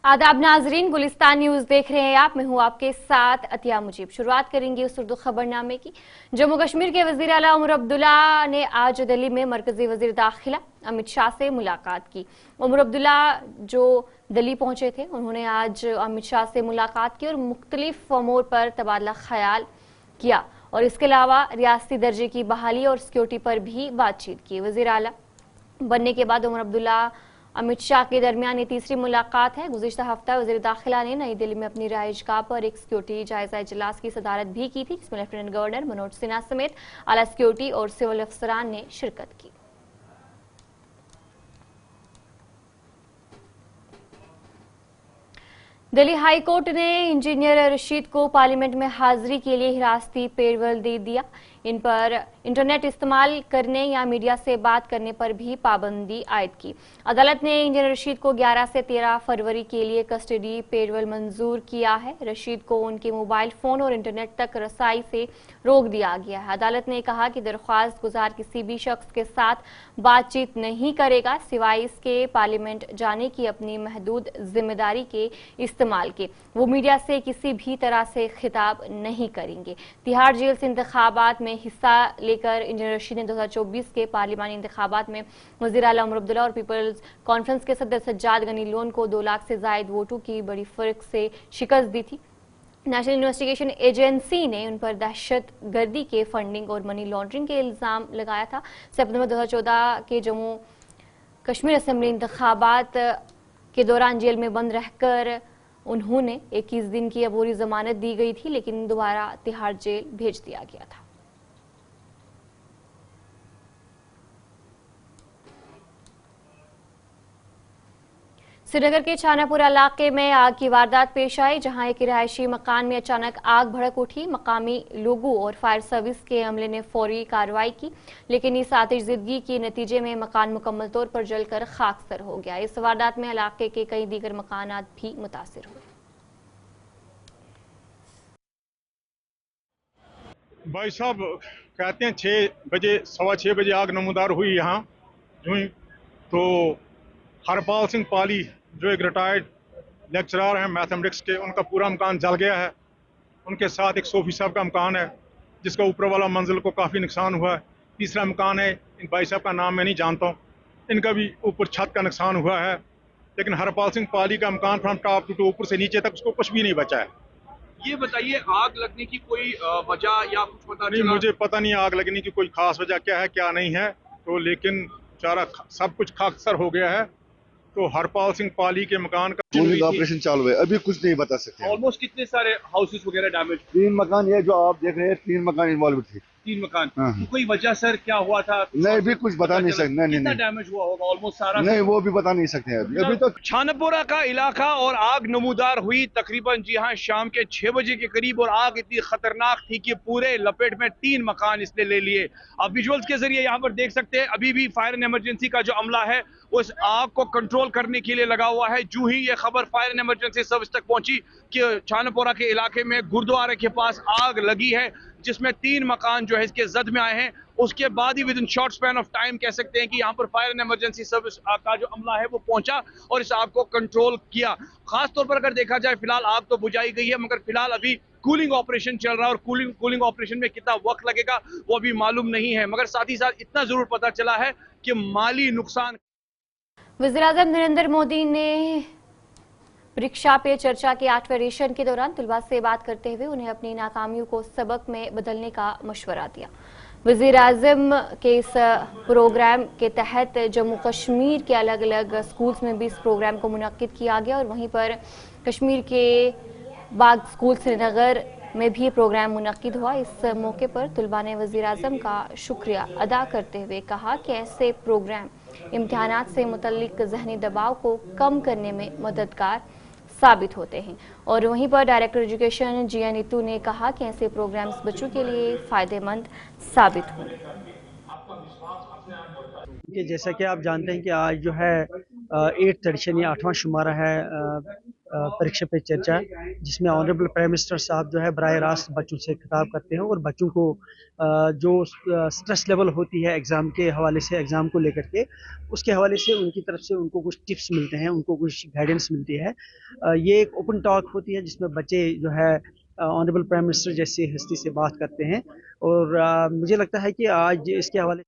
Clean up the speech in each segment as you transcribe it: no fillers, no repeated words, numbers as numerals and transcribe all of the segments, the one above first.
आदाब नाजरीन, गुलिस्तान न्यूज देख रहे हैं आप। मैं हूं आपके साथ अतिया मुजीब। शुरुआत करेंगे उस उर्दू खबरनामे की। जम्मू कश्मीर के वजीर आला उमर अब्दुल्ला ने आज दिल्ली में मरकजी वजीर दाखिला अमित शाह से मुलाकात की। उमर अब्दुल्ला जो दिल्ली पहुंचे थे, उन्होंने आज अमित शाह से मुलाकात की और मुख्तलिफ अमूर पर तबादला ख्याल किया और इसके अलावा रियासती दर्जे की बहाली और सिक्योरिटी पर भी बातचीत की। वजीर आला बनने के बाद उमर अब्दुल्ला अमित शाह के दरमियान ये तीसरी मुलाकात है। गुज़िश्ता हफ्ता वज़ीर दाखिला ने नई दिल्ली में अपनी रहायशगाह पर एक सिक्योरिटी जायजा इजलास की सदारत भी की थी, जिसमें लेफ्टिनेंट गवर्नर मनोज सिन्हा समेत आला सिक्योरिटी और सिविल अफसरान ने शिरकत की। दिल्ली हाई कोर्ट ने इंजीनियर रशीद को पार्लियामेंट में हाजिरी के लिए हिरासती पेरोल दे दिया। इन पर इंटरनेट इस्तेमाल करने या मीडिया से बात करने पर भी पाबंदी आयद की। अदालत ने इंजीनियर रशीद को 11 से 13 फरवरी के लिए कस्टडी पेरोल मंजूर किया है। रशीद को उनके मोबाइल फोन और इंटरनेट तक रसाई से रोक दिया गया है। अदालत ने कहा कि दरख्वास्त गुजार किसी भी शख्स के साथ बातचीत नहीं करेगा सिवाय इसके पार्लियामेंट जाने की अपनी महदूद जिम्मेदारी के इस्तेमाल के। वो मीडिया से किसी भी तरह से खिताब नहीं करेंगे। तिहाड़ जेल से इंतखाबात में हिस्सा लेकर इंजीनियर रशीद ने 2024 के पार्लिमानी इंतखाबात में वज़ीर आला उमर अब्दुल्ला और पीपल्स कॉन्फ्रेंस के सदर सज्जाद गनी लोन को 2 लाख से जायद वोटों की बड़ी फर्क से शिकस्त दी थी। नेशनल इन्वेस्टिगेशन एजेंसी ने उन पर दहशत गर्दी के फंडिंग और मनी लॉन्ड्रिंग के इल्जाम लगाया था। सितंबर 2014 के जम्मू कश्मीर असेंबली इंतखाबात के दौरान जेल में बंद रहकर उन्होंने 21 दिन की अबूरी जमानत दी गई थी, लेकिन दोबारा तिहाड़ जेल भेज दिया गया था। श्रीनगर के छानापुरा इलाके में आग की वारदात पेश आई, जहां एक रिहायशी मकान में अचानक आग भड़क उठी। मकामी लोगों और फायर सर्विस के अमले ने फौरी कार्रवाई की, लेकिन इस आतिशज़दगी के नतीजे में मकान मुकम्मल तौर पर जलकर खाकसर हो गया। इस वारदात में इलाके के कई दीगर मकानात भी मुतासिर हुए। भाई साहब कहते हैं 6 बजे, 6:15 बजे आग नमूदार हुई यहाँ तो हरपाल सिंह पाली जो एक रिटायर्ड लेक्चरर हैं मैथमेटिक्स के, उनका पूरा मकान जल गया है। उनके साथ एक सोफी साहब का मकान है जिसका ऊपर वाला मंजिल को काफ़ी नुकसान हुआ है। तीसरा मकान है, इन भाई साहब का नाम मैं नहीं जानता हूँ, इनका भी ऊपर छत का नुकसान हुआ है। लेकिन हरपाल सिंह पाली का मकान फ्रॉम टॉप टू ऊपर से नीचे तक उसको कुछ भी नहीं बचा है। ये बताइए, आग लगने की कोई वजह या कुछ पता नहीं? मुझे पता नहीं आग लगने की कोई खास वजह क्या है क्या नहीं है, तो लेकिन सारा सब कुछ खाकसर हो गया है। तो हरपाल सिंह पाली के मकान का ऑपरेशन चालू है, अभी कुछ नहीं बता सकते। ऑलमोस्ट कितने सारे हाउसेस वगैरह डैमेज? 3 मकान ये जो आप देख रहे हैं, 3 मकान इन्वॉल्व थे। 3 मकान। हाँ। कोई वजह सर क्या हुआ था? नहीं, भी कुछ बता नहीं सकते। नहीं कितना डैमेज हुआ होगा? ऑलमोस्ट सारा नहीं, वो भी बता नहीं सकते हैं अभी तक। छानापुरा का इलाका और आग नमूदार हुई तकरीबन, जी हाँ, शाम के 6 बजे के करीब। और आग इतनी खतरनाक थी कि पूरे लपेट में 3 मकान इसने ले लिए। आप विजुअल्स के जरिए यहाँ पर देख सकते हैं, अभी भी फायर एंड इमरजेंसी का जो अमला है उस आग को कंट्रोल करने के लिए लगा हुआ है। जो ही ये खबर फायर एंड इमरजेंसी सर्विस तक पहुंची कि छानापुरा के इलाके में गुरुद्वारे के पास आग लगी है, जिसमें 3 मकान जो है इसके जद में आए हैं। उसके बाद ही within short span of time कह सकते हैं कि यहाँ पर फायर एंड इमरजेंसी सर्विस का जो अमला है वो पहुंचा और इस आग को कंट्रोल किया। खास तौर पर अगर देखा जाए, फिलहाल आग तो बुझाई गई है, मगर फिलहाल अभी कूलिंग ऑपरेशन चल रहा है और कूलिंग ऑपरेशन में कितना वक्त लगेगा वो अभी मालूम नहीं है। मगर साथ ही साथ इतना जरूर पता चला है कि माली नुकसान। वज़ीर-ए-आज़म नरेंद्र मोदी ने परीक्षा पे चर्चा के 8वें एडिशन के दौरान तलबा से बात करते हुए उन्हें अपनी नाकामियों को सबक में बदलने का मशवरा दिया। वज़ीर-ए-आज़म के इस प्रोग्राम के तहत जम्मू कश्मीर के अलग अलग स्कूल्स में भी इस प्रोग्राम को मुनक्किद किया गया और वहीं पर कश्मीर के बाग स्कूल श्रीनगर में भी प्रोग्राम मुनक्किद हुआ। इस मौके पर तलबा ने वज़ीर-ए-आज़म का शुक्रिया अदा करते हुए कहा कि ऐसे प्रोग्राम इम्तिहानात से मुतल्लिक ज़हनी दबाव को कम करने में मददगार साबित होते हैं। और वहीं पर डायरेक्टर एजुकेशन जिया नीतू ने कहा कि ऐसे प्रोग्राम्स बच्चों के लिए फ़ायदेमंद साबित होंगे। कि जैसा कि आप जानते हैं कि आज जो है 8th एडिशन या 8वां शुमारा है परीक्षा पे चर्चा, जिसमें ऑनरेबल प्राइम मिनिस्टर साहब जो है बराह रास्त बच्चों से खिताब करते हैं और बच्चों को जो स्ट्रेस लेवल होती है एग्ज़ाम के हवाले से, एग्ज़ाम को लेकर के उसके हवाले से उनकी तरफ से उनको कुछ टिप्स मिलते हैं, उनको कुछ गाइडेंस मिलती है। ये एक ओपन टॉक होती है जिसमें बच्चे जो है ऑनरेबल प्राइम मिनिस्टर जैसी हस्ती से बात करते हैं और मुझे लगता है कि आज इसके हवाले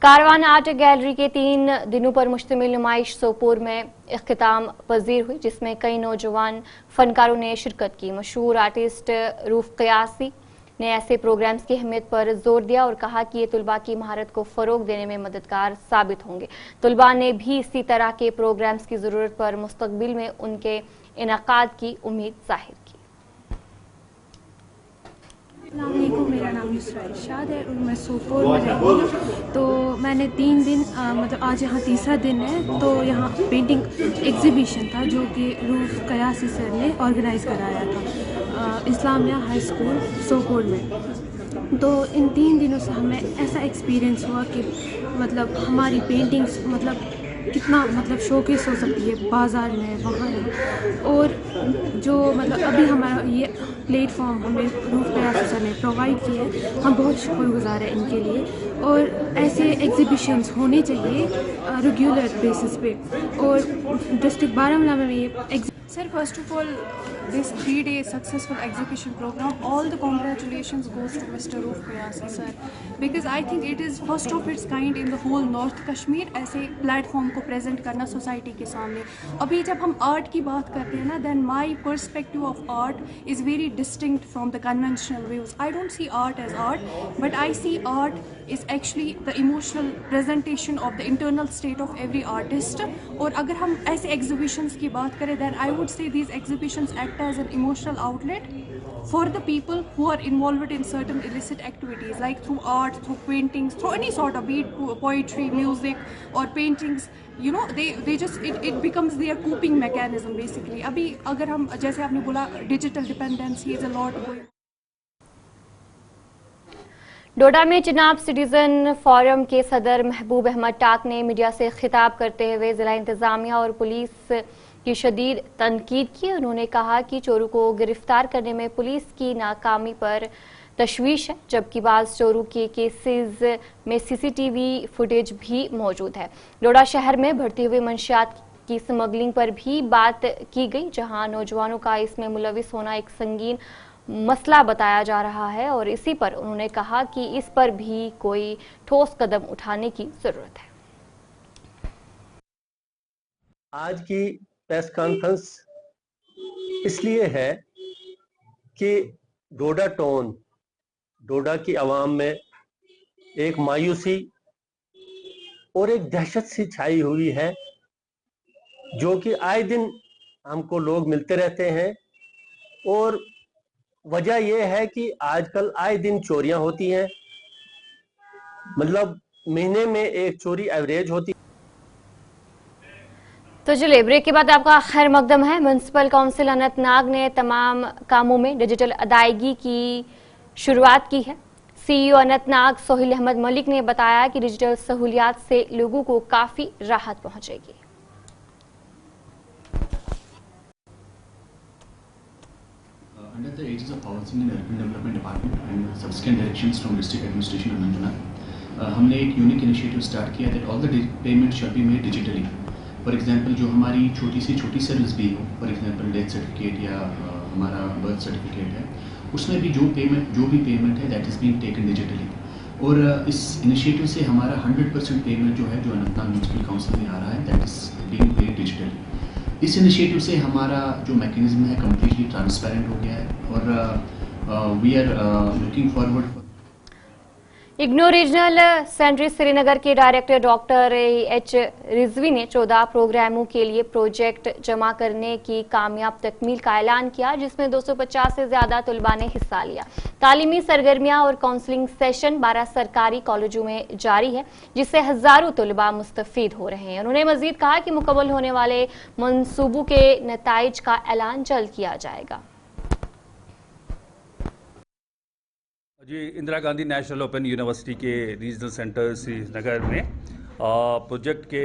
कारवान आर्ट गैलरी के 3 दिनों पर मुश्तमिल नुमाइश सोपोर में इख्तिताम पजीर हुई, जिसमें कई नौजवान फनकारों ने शिरकत की। मशहूर आर्टिस्ट रूफ कयासी ने ऐसे प्रोग्राम्स की अहमियत पर जोर दिया और कहा कि ये तुलबा की महारत को फ़रोग देने में मददगार साबित होंगे। तुलबा ने भी इसी तरह के प्रोग्राम्स की ज़रूरत पर मुस्तकबिल में उनके इनेकाद की उम्मीद जाहिर की। अस्सलामुअलैकुम, मेरा नाम यूसरा इरशाद है और मैं सोपोर में रहती हूँ। तो मैंने 3 दिन मतलब आज यहाँ तीसरा दिन है, तो यहाँ पेंटिंग एग्जीबिशन था जो कि रूफ कयासी सर ने ऑर्गेनाइज़ कराया था इस्लामिया हाई स्कूल सोपोर में। तो इन 3 दिनों से हमें ऐसा एक्सपीरियंस हुआ कि मतलब हमारी पेंटिंग्स मतलब कितना मतलब शोकेस हो सकती है बाज़ार में, वहाँ है। और जो मतलब अभी हमारा ये प्लेटफॉर्म हमें रूफ कयासी सर ने प्रोवाइड किया है, हम बहुत शुक्रगुजार हैं इनके लिए। और ऐसे एग्जीबिशंस होने चाहिए रेगुलर बेसिस पे। और डिस्ट्रिक्ट बारामूला में ये Sir, first of all, this 3-day successful exhibition program, all the congratulations goes to Mr. Roof Kayasi sir, because I think it is first of its kind in the whole North Kashmir ऐसे platform को present करना society के सामने। अभी जब हम art की बात करते हैं ना, then my perspective of art is very distinct from the conventional views. I don't see art as art, but I see art is actually the emotional presentation of the internal state of every artist. और अगर हम ऐसे exhibitions की बात करें, then I would say these exhibitions act as an emotional outlet for the people who are involved in certain illicit activities, like through art, through paintings, through any sort of, be it poetry, music or paintings. You know, they just it becomes their coping mechanism basically. अभी अगर हम जैसे आपने बोला digital dependency is a lot going. डोडा में Chenab citizen forum के सदर महबूब अहमद टाक ने मीडिया से खिताब करते हुए जिला इंतजामिया और पुलिस की शदीद तनकीद की। उन्होंने कहा कि चोरों को गिरफ्तार करने में पुलिस की नाकामी पर तशवीश है, जबकि बाज़ चोरों के केसेस में सीसीटीवी फुटेज भी मौजूद है। डोडा शहर में बढ़ती हुई मंशियात की स्मगलिंग पर भी बात की गई, जहां नौजवानों का इसमें मुलविस होना एक संगीन मसला बताया जा रहा है और इसी पर उन्होंने कहा कि इस पर भी कोई ठोस कदम उठाने की जरूरत है। आज की प्रेस कॉन्फ्रेंस इसलिए है कि डोडा टाउन, डोडा की आवाम में एक मायूसी और एक दहशत सी छाई हुई है, जो कि आए दिन हमको लोग मिलते रहते हैं। और वजह यह है कि आजकल आए दिन चोरियां होती हैं, मतलब महीने में एक चोरी एवरेज होती है। तो चलिए ब्रेक के बाद आपका खैर मकदम है। म्युनिसिपल काउंसिल अनंतनाग ने तमाम कामों में डिजिटल अदायगी की शुरुआत की है। सीईओ अनंतनाग सोहेल अहमद मलिक ने बताया कि डिजिटल सहूलियात से लोगों को काफी राहत पहुंचेगी। Under the aegis of Housing and Urban Development Department and subsequent directions from District Administration Anantnag, हमने एक यूनिक इनिशिएटिव स्टार्ट किया that all the payments shall be made digitally. For example जो हमारी छोटी सर्विस भी हो, फॉर एग्जांपल डेथ सर्टिफिकेट या हमारा बर्थ सर्टिफिकेट है, उसमें भी जो भी पेमेंट है that is being taken digitally. और इस इनिशिएटिव से हमारा 100% पेमेंट जो है जो अनंतनाग म्युनिसिपल काउंसिल में आ रहा है that is being paid digitally. इस इनिशिएटिव से हमारा जो मैकेनिज्म है कम्प्लीटली ट्रांसपेरेंट हो गया है और we are looking forward. IGNOU regional centre Srinagar के डायरेक्टर डॉक्टर एच रिजवी ने 14 प्रोग्रामों के लिए प्रोजेक्ट जमा करने की कामयाब तकमील का ऐलान किया, जिसमें 250 से ज्यादा तुलबा ने हिस्सा लिया। तालीमी सरगर्मियां और काउंसलिंग सेशन 12 सरकारी कॉलेजों में जारी है, जिससे हजारों तुलबा मुस्तफीद हो रहे हैं। उन्होंने मजीद कहा कि मुकम्मल होने वाले मंसूबों के नताइज का ऐलान जल्द किया जाएगा। जी, Indira Gandhi National Open University के रीजनल सेंटर श्रीनगर में प्रोजेक्ट के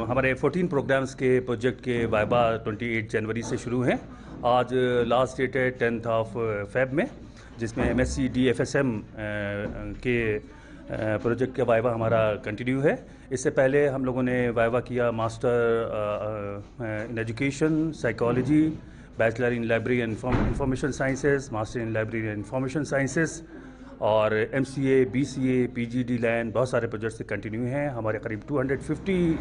हमारे 14 प्रोग्राम्स के प्रोजेक्ट के वाइवा 28 जनवरी से शुरू हैं। आज लास्ट डेट है 10th ऑफ फेब में, जिसमें MSc DFSM के प्रोजेक्ट का वाइवा हमारा कंटिन्यू है। इससे पहले हम लोगों ने वाइवा किया master in education psychology, bachelor in library and information sciences, master in library and information sciences और MCA, BCA, PGD लैंड, बहुत सारे प्रोजेक्ट्स से कंटिन्यू हैं। हमारे करीब 250।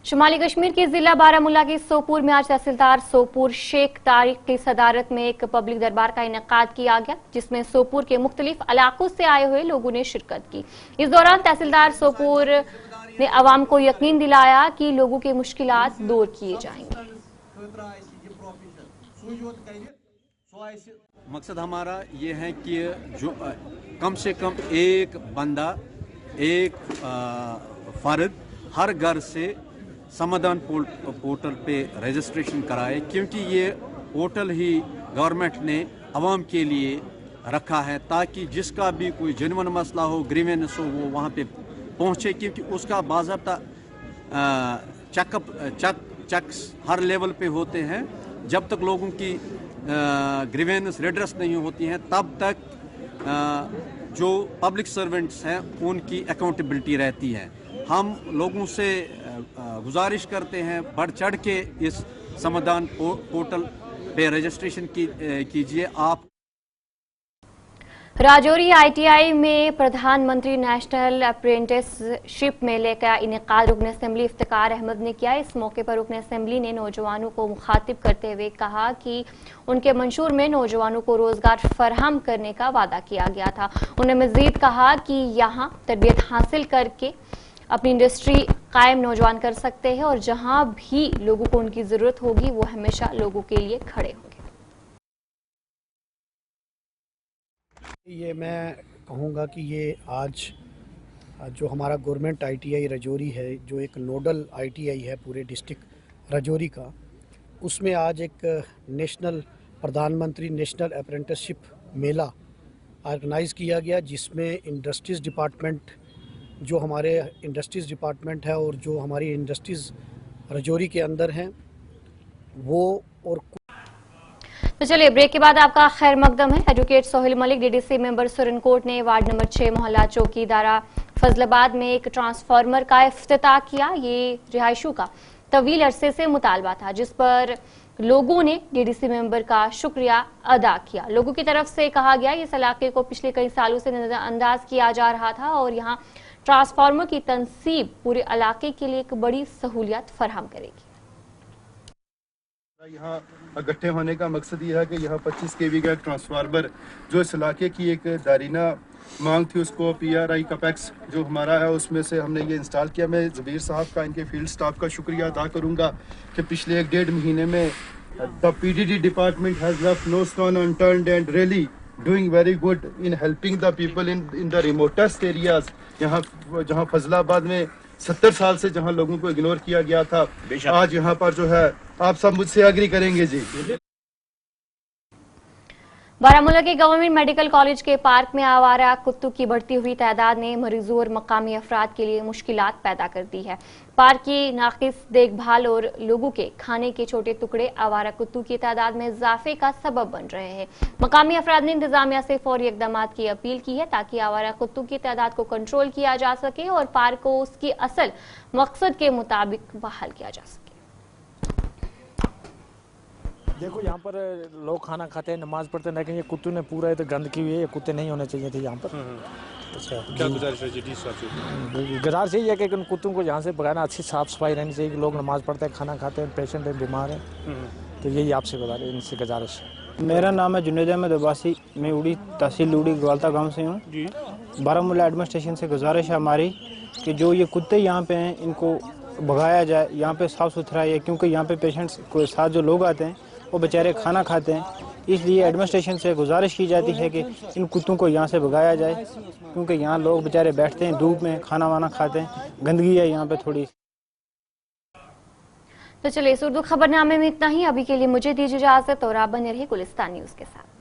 शुमाली कश्मीर के जिला बारामूला के सोपुर में आज तहसीलदार सोपुर शेख तारिक की सदारत में एक पब्लिक दरबार का इनेकाद किया गया, जिसमें सोपुर के मुख्तलिफ इलाकों से आए हुए लोगों ने शिरकत की। इस दौरान तहसीलदार सोपुर ने आवाम को यकीन दिलाया कि लोगों के मुश्किलात दूर किए जाएंगे। मकसद हमारा ये है कि जो कम से कम एक बंदा, एक फर्द हर घर से समाधान पोर्टल पे रजिस्ट्रेशन कराए, क्योंकि ये पोर्टल ही गवर्नमेंट ने आवाम के लिए रखा है ताकि जिसका भी कोई जेन्युइन मसला हो, ग्रीवेंस हो, वो वहाँ पे पहुँचे, क्योंकि उसका बाज़ाब्ता चेक्स हर लेवल पे होते हैं। जब तक लोगों की ग्रीवेंस रिड्रेस नहीं होती हैं तब तक जो पब्लिक सर्वेंट्स हैं उनकी अकाउंटेबिलिटी रहती है। हम लोगों से गुजारिश करते हैं बढ़ चढ़ के इस समाधान पोर्टल पे रजिस्ट्रेशन कीजिए। आप राजौरी ITI में प्रधानमंत्री नेशनल अप्रेंटिसशिप मेले का इनेकाद रुकन असेंबली इफ्तिकार अहमद ने किया। इस मौके पर रुकन असेंबली ने नौजवानों को मुखातिब करते हुए कहा कि उनके मंशूर में नौजवानों को रोजगार फराहम करने का वादा किया गया था। उन्होंने मजीद कहा कि यहाँ तरबियत हासिल करके अपनी इंडस्ट्री कायम नौजवान कर सकते हैं और जहाँ भी लोगों को उनकी ज़रूरत होगी वो हमेशा लोगों के लिए खड़े होंगे। ये मैं कहूँगा कि ये आज जो हमारा गवर्नमेंट ITI राजौरी है, जो एक नोडल ITI है पूरे डिस्ट्रिक्ट राजौरी का, उसमें आज एक प्रधानमंत्री नेशनल अप्रेंटिसशिप मेला ऑर्गेनाइज़ किया गया, जिसमें इंडस्ट्रीज़ डिपार्टमेंट, जो हमारे इंडस्ट्रीज़ डिपार्टमेंट है और जो हमारी इंडस्ट्रीज़ राजौरी के अंदर हैं वो, और तो चलिए ब्रेक के बाद आपका खैर मकदम है। Advocate Sohail Malik DDC member Surankote ने वार्ड नंबर 6 मोहल्ला चौकीदारा फजलाबाद में एक ट्रांसफार्मर का इफ्तिताह किया। ये रिहायशों का तवील अरसे से मुतालबा था, जिस पर लोगों ने DDC मेंबर का शुक्रिया अदा किया। लोगों की तरफ से कहा गया इस इलाके को पिछले कई सालों से नजरअंदाज किया जा रहा था और यहाँ ट्रांसफार्मर की तनसीब पूरे इलाके के लिए एक बड़ी सहूलियत फराहम करेगी। यहाँ इकट्ठे होने का मकसद ये है कि यहाँ 25 kV का एक ट्रांसफार्मर जो इस इलाके की एक दारीना मांग थी, उसको PRI कैपेक्स जो हमारा है उसमें से हमने ये इंस्टॉल किया। मैं ज़बीर साहब का, इनके फील्ड स्टाफ का शुक्रिया अदा करूँगा कि पिछले 1-1.5 महीने में the PDD department has left no stone unturned and really doing very good in helping the people in the remotest areas. यहाँ जहाँ फजलाबाद में 70 साल से जहाँ लोगों को इग्नोर किया गया था, आज यहाँ पर जो है आप सब मुझसे एग्री करेंगे जी। बारामूला के गवर्नमेंट मेडिकल कॉलेज के पार्क में आवारा कुत्तों की बढ़ती हुई तादाद ने मरीजों और मकामी अफराद के लिए मुश्किलात पैदा कर दी है। पार्क की नाकिस देखभाल और लोगों के खाने के छोटे टुकड़े आवारा कुत्तों की तादाद में इजाफे का सबब बन रहे हैं। मकामी अफराद ने इंतजामिया से फौरी इक़दाम की अपील की है ताकि आवारा कुत्तों की तादाद को कंट्रोल किया जा सके और पार्क को उसकी असल मकसद के मुताबिक बहाल किया जा सके। देखो यहाँ पर लोग खाना खाते हैं, नमाज पढ़ते हैं, लेकिन ये कुत्तों ने पूरा ये तो गंदगी हुई है, ये कुत्ते नहीं होने चाहिए थे यहाँ पर। अच्छा, क्या गुजारिश है जी? गुजारिश यही है कि उन कुत्तों को यहाँ से भगाना, अच्छी साफ सफाई रहनी चाहिए कि लोग नमाज पढ़ते हैं, खाना खाते हैं, पेशेंट हैं, बीमार हैं, तो यही आपसे इनसे गुजारिश है। मेरा नाम है जुनैद अहमद अब्बासी, मैं उड़ी तहसील उड़ी ग्वालता गाँव से हूँ। बारामूला एडमिनिस्ट्रेशन से गुजारिश है हमारी कि जो ये कुत्ते यहाँ पे हैं इनको भगाया जाए, यहाँ पे साफ़ सुथरा है, क्योंकि यहाँ पे पेशेंट्स के साथ जो लोग आते हैं वो बेचारे खाना खाते हैं, इसलिए एडमिनिस्ट्रेशन से गुजारिश की जाती है कि इन कुत्तों को यहाँ से भगाया जाए, क्योंकि यहाँ लोग बेचारे बैठते हैं धूप में, खाना वाना खाते हैं, गंदगी है यहाँ पे थोड़ी। तो चलिए इस उर्दू खबरनामे में इतना ही। अभी के लिए मुझे दीजिए इजाजत और आप बने रहिए गुलिस्तान न्यूज़ के साथ।